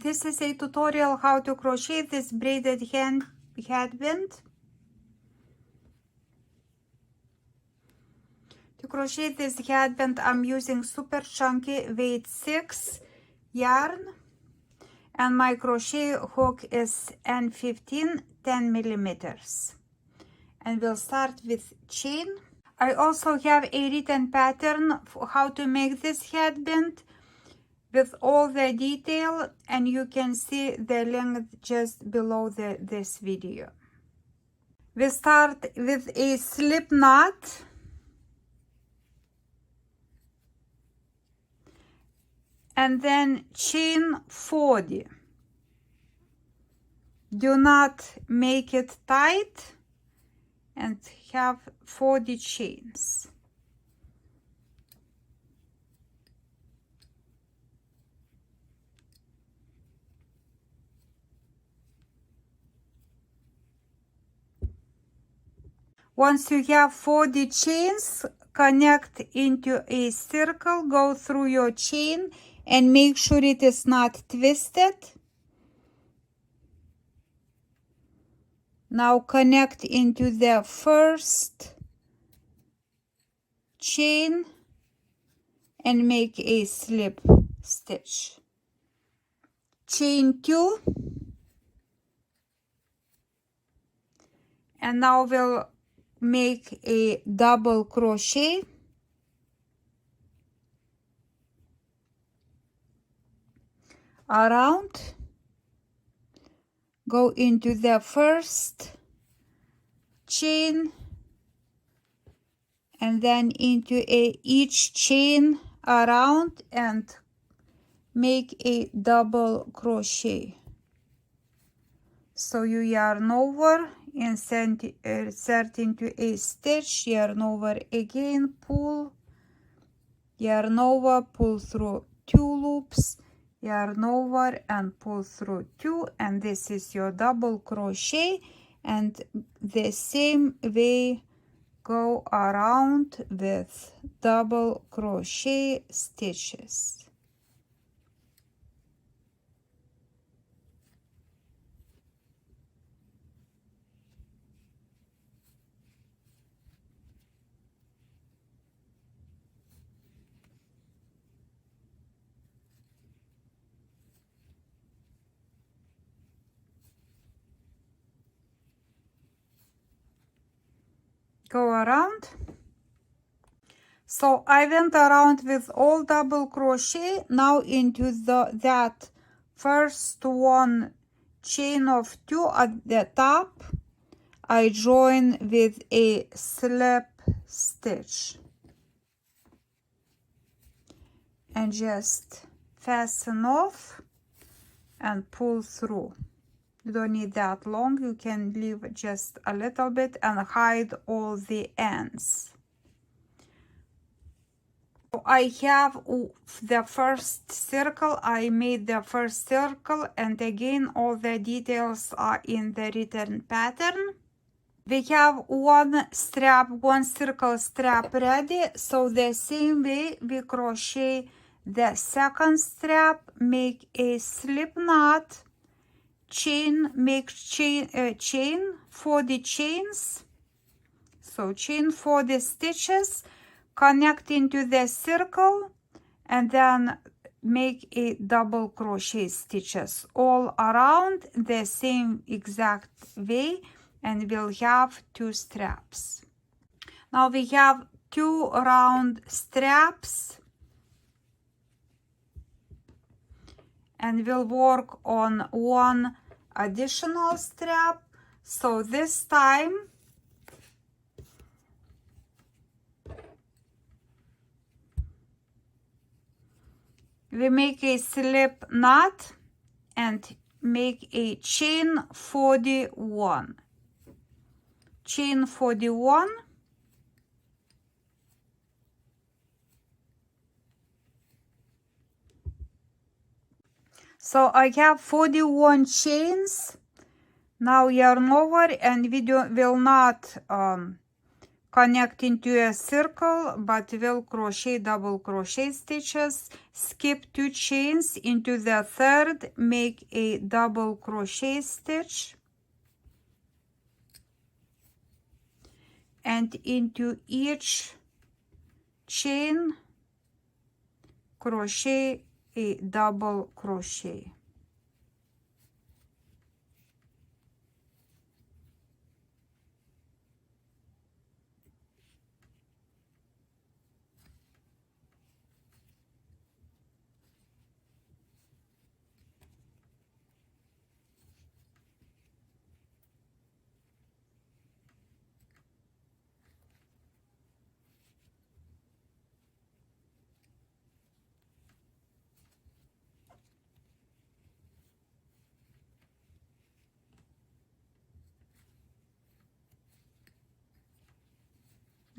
This is a tutorial how to crochet this braided headband. To crochet this headband, I'm using super chunky weight 6 yarn, and my crochet hook is N15 10 millimeters. And we'll start with chain. I also have a written pattern for how to make this headband with all the detail, and you can see the link just below this video. We start with a slip knot, and then chain 40. Do not make it tight, and have 40 chains. Once you have 40 chains, connect into a circle, go through your chain and make sure it is not twisted. Now connect into the first chain and make a slip stitch. Chain 2, and now we'll make a double crochet around, go into the first chain and then into each chain around and make a double crochet. So you yarn over, insert into a stitch, yarn over again, pull, yarn over, pull through 2 loops, yarn over and pull through 2, and this is your double crochet. And the same way go around with double crochet stitches. Go around. So I went around with all double crochet. Now into that first one chain of 2 at the top, I join with a slip stitch and just fasten off and pull through. You don't need that long, you can leave just a little bit and hide all the ends. So I have the first circle, I made the first circle, and again all the details are in the written pattern. We have one circle strap ready, so the same way we crochet the second strap, make a slip knot, make chain 40 chains, so chain 40 stitches, connect into the circle, and then make a double crochet stitches all around the same exact way, and we'll have 2 straps. Now we have 2 round straps, and we'll work on one additional strap. So this time we make a slip knot and make a chain 41. Chain 41. So I have 41 chains. Now yarn over, and we will not connect into a circle, but will crochet double crochet stitches, skip 2 chains into the third, make a double crochet stitch, and into each chain crochet a double crochet.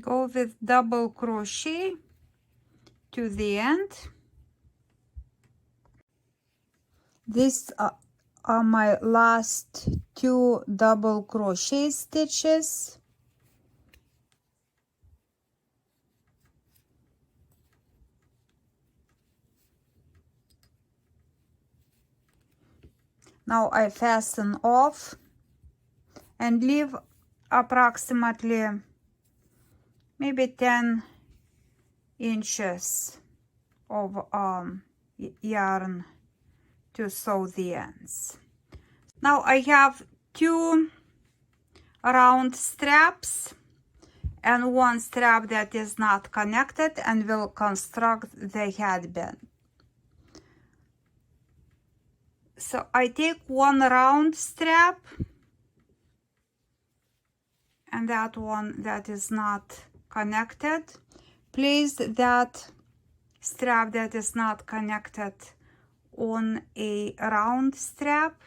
Go with double crochet to the end. These are my last 2 double crochet stitches. Now I fasten off and leave approximately maybe 10 inches of yarn to sew the ends. Now I have 2 round straps and 1 strap that is not connected and will construct the headband. So I take 1 round strap and that one that is not connected. Place that strap that is not connected on a round strap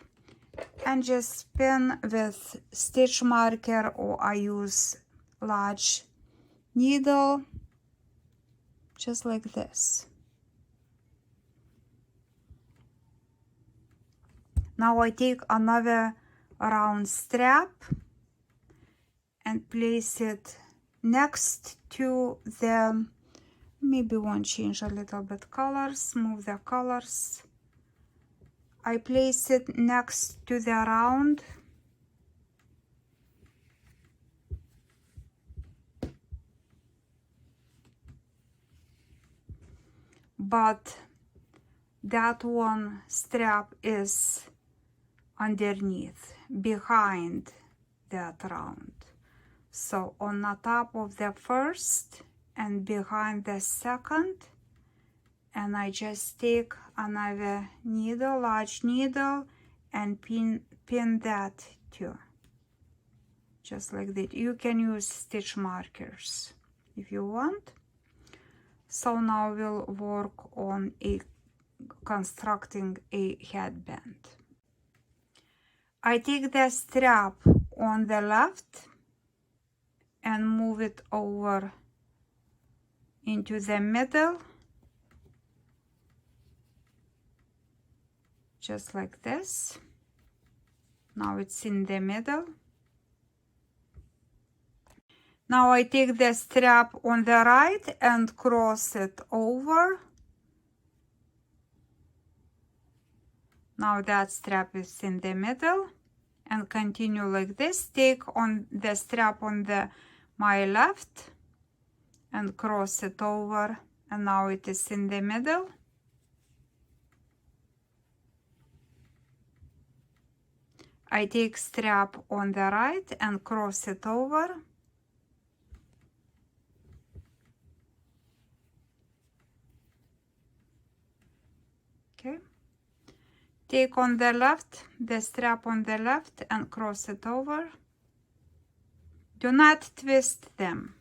and just spin with stitch marker, or I use large needle, just like this. Now I take another round strap and place it next to the, maybe want to change a little bit colors, move the colors. I place it next to the round but that one strap is underneath, behind that round. So on the top of the first and behind the second, and I just take another needle, large needle, and pin that too, just like that. You can use stitch markers if you want. So now we'll work on constructing a headband. I take the strap on the left and move it over into the middle, just like this. Now it's in the middle. Now I take the strap on the right and cross it over. Now that strap is in the middle, and continue like this. Take on the strap on my left and cross it over, and now it is in the middle. I take strap on the right and cross it over. Okay. Take on the left, the strap on the left, and cross it over. Do not twist them.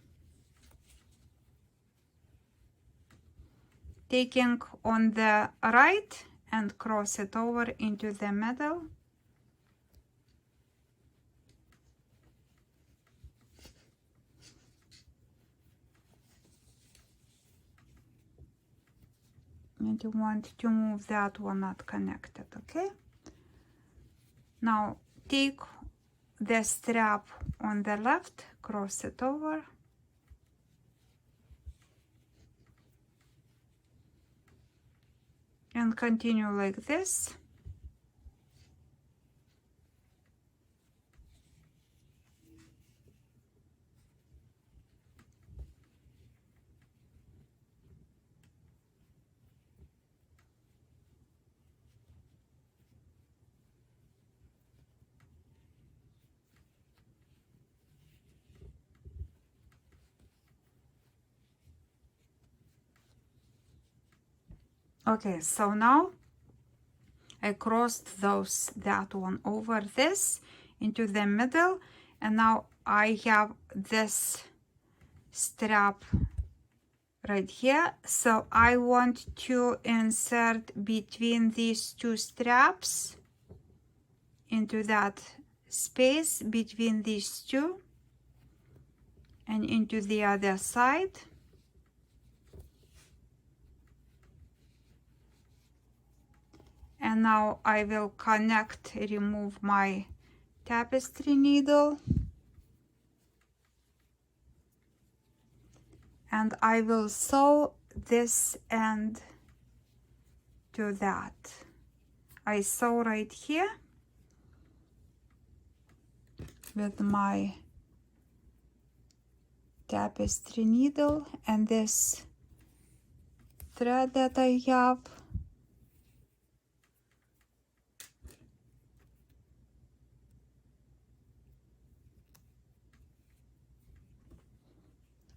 Taking on the right and cross it over into the middle. And you want to move that one not connected, okay? Now take the strap on the left, cross it over, and continue like this. Okay, so now I crossed that one over this into the middle, and now I have this strap right here. So I want to insert between these two straps into that space between these two and into the other side. And now I will remove my tapestry needle, and I will sew this end to that. I sew right here with my tapestry needle and this thread that I have.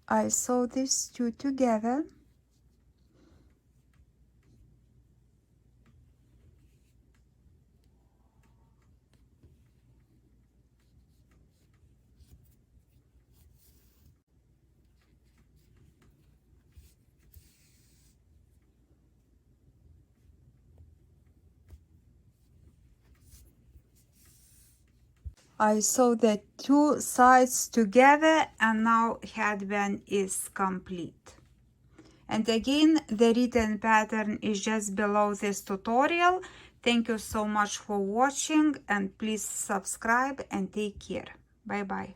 I sew these two together. I sew the two sides together, and now headband is complete. And again, the written pattern is just below this tutorial. Thank you so much for watching, and please subscribe and take care. Bye bye.